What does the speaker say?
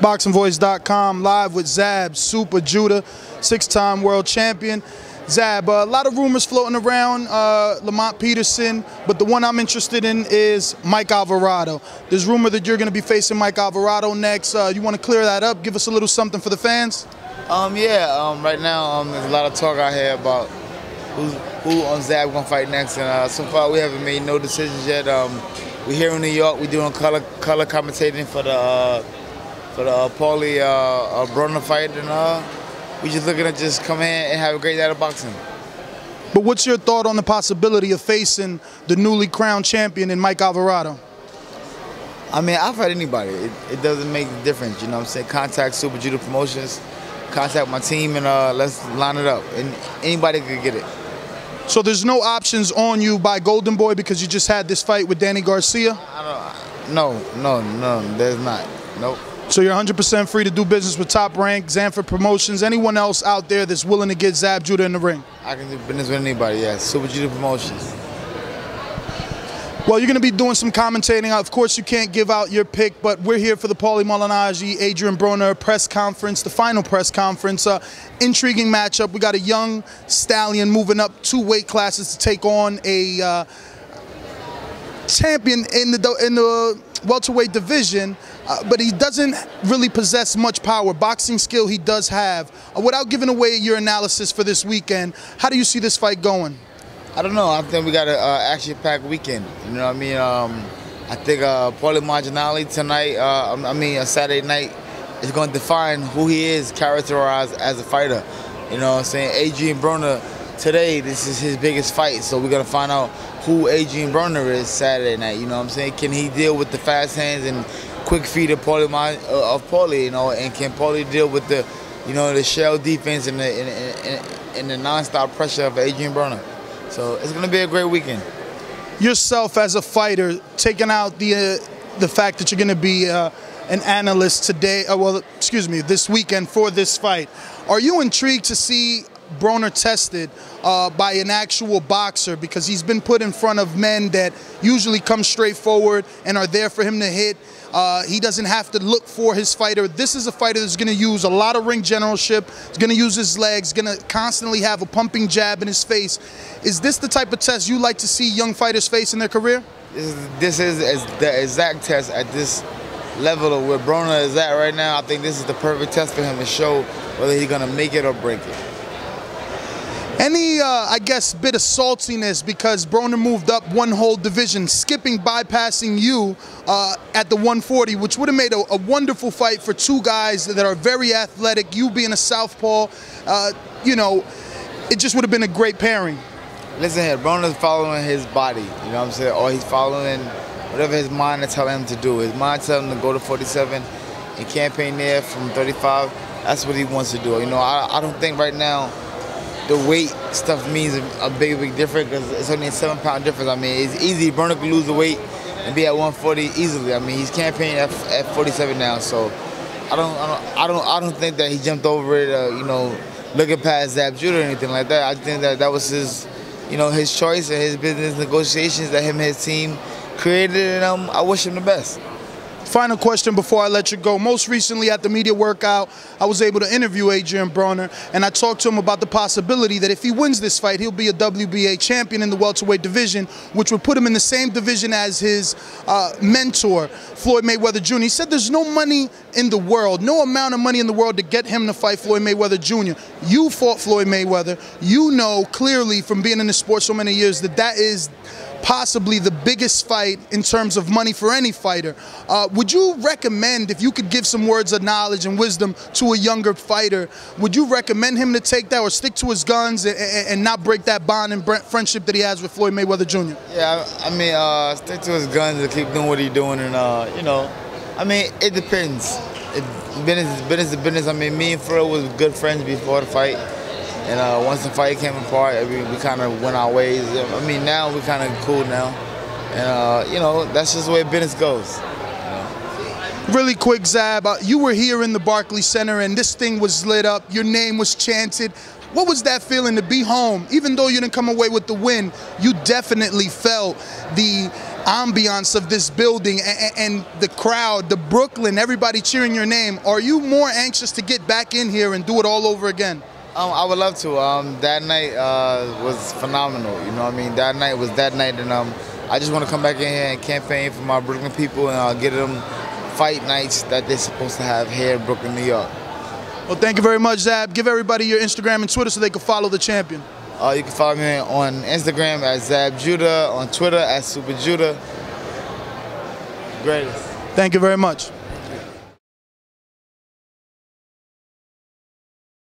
BoxingVoice.com, live with Zab Super Judah, 6-time world champion. Zab, a lot of rumors floating around, Lamont Peterson, but the one I'm interested in is Mike Alvarado. There's rumor that you're going to be facing Mike Alvarado next. You want to clear that up? Give us a little something for the fans? Right now there's a lot of talk out here about who on Zab going to fight next, and so far we haven't made no decisions yet. We're here in New York. We're doing color commentating for the Paulie Broner fight, and we just looking to just come in and have a great night of boxing. But what's your thought on the possibility of facing the newly crowned champion in Mike Alvarado? I mean, I'll fight anybody. It doesn't make a difference, you know what I'm saying? Contact Super Judah Promotions, contact my team, and let's line it up. And anybody could get it. So there's no options on you by Golden Boy because you just had this fight with Danny Garcia? No, there's not. Nope. So you're 100% free to do business with Top Rank, Zanford Promotions, anyone else out there that's willing to get Zab Judah in the ring? I can do business with anybody, yes. Super Judah Promotions. Well, you're going to be doing some commentating. Of course, you can't give out your pick, but we're here for the Paulie Malignaggi, Adrian Broner press conference, the final press conference. Intriguing matchup. We got a young stallion moving up 2 weight classes to take on a champion in the welterweight division, but he doesn't really possess much power. Boxing skill he does have. Without giving away your analysis for this weekend, how do you see this fight going? I don't know. I think we got an action-packed weekend. You know what I mean? I think Paulie Malignaggi tonight, Saturday night, is going to define who he is, characterized as a fighter. You know what I'm saying? Adrian Broner, today, this is his biggest fight, so we're going to find out who Adrian Broner is Saturday night. You know what I'm saying? Can he deal with the fast hands and quick feet of Paulie, you know, and can Paulie deal with the, you know, the shell defense and the non-stop pressure of Adrian Broner? So it's going to be a great weekend. Yourself as a fighter, taking out the fact that you're going to be an analyst today, this weekend for this fight, are you intrigued to see Broner tested by an actual boxer, because he's been put in front of men that usually come straight forward and are there for him to hit? He doesn't have to look for his fighter. This is a fighter that's going to use a lot of ring generalship. He's going to use his legs, going to constantly have a pumping jab in his face. Is this the type of test you like to see young fighters face in their career? This is the exact test at this level of where Broner is at right now. I think this is the perfect test for him to show whether he's going to make it or break it. Any, I guess, bit of saltiness because Broner moved up one whole division, bypassing you at the 140, which would have made a wonderful fight for 2 guys that are very athletic, you being a southpaw. You know, it just would have been a great pairing. Listen here, Broner's following his body, you know what I'm saying? Or he's following whatever his mind is telling him to do. His mind tells him to go to 47 and campaign there from 35. That's what he wants to do. You know, I don't think right now the weight stuff means a big difference, because it's only a 7-pound difference. I mean, it's easy. Broner could lose the weight and be at 140 easily. I mean, he's campaigning at 47 now, so I don't think that he jumped over it, you know, looking past Zab Judah or anything like that. I think that was his, you know, his choice and his business negotiations that him and his team created, and I wish him the best. Final question before I let you go. Most recently at the media workout, I was able to interview Adrian Broner, and I talked to him about the possibility that if he wins this fight, he'll be a WBA champion in the welterweight division, which would put him in the same division as his mentor, Floyd Mayweather Jr. He said there's no money in the world, no amount of money in the world to get him to fight Floyd Mayweather Jr. You fought Floyd Mayweather. You know clearly from being in the sport so many years that that is possibly the biggest fight in terms of money for any fighter. Would you recommend, if you could give some words of knowledge and wisdom to a younger fighter, would you recommend him to take that or stick to his guns and not break that bond and friendship that he has with Floyd Mayweather Jr.? Yeah, I mean, stick to his guns and keep doing what he's doing, and you know, I mean, it depends. Business is business. I mean, me and Floyd was good friends before the fight. And once the fight came apart, we kind of went our ways. I mean, now we're kind of cool now. And, you know, that's just the way business goes. You know? Really quick, Zab, you were here in the Barclays Center and this thing was lit up. Your name was chanted. What was that feeling to be home? Even though you didn't come away with the win, you definitely felt the ambiance of this building and the crowd, the Brooklyn, everybody cheering your name, are you more anxious to get back in here and do it all over again? I would love to. That night was phenomenal. You know what I mean? That night was that night, and I just want to come back in here and campaign for my Brooklyn people and get them fight nights that they're supposed to have here in Brooklyn, New York. Well, thank you very much, Zab. Give everybody your Instagram and Twitter so they can follow the champion. You can follow me on Instagram at Zab Judah, on Twitter at Super Judah. Greatest. Thank you very much.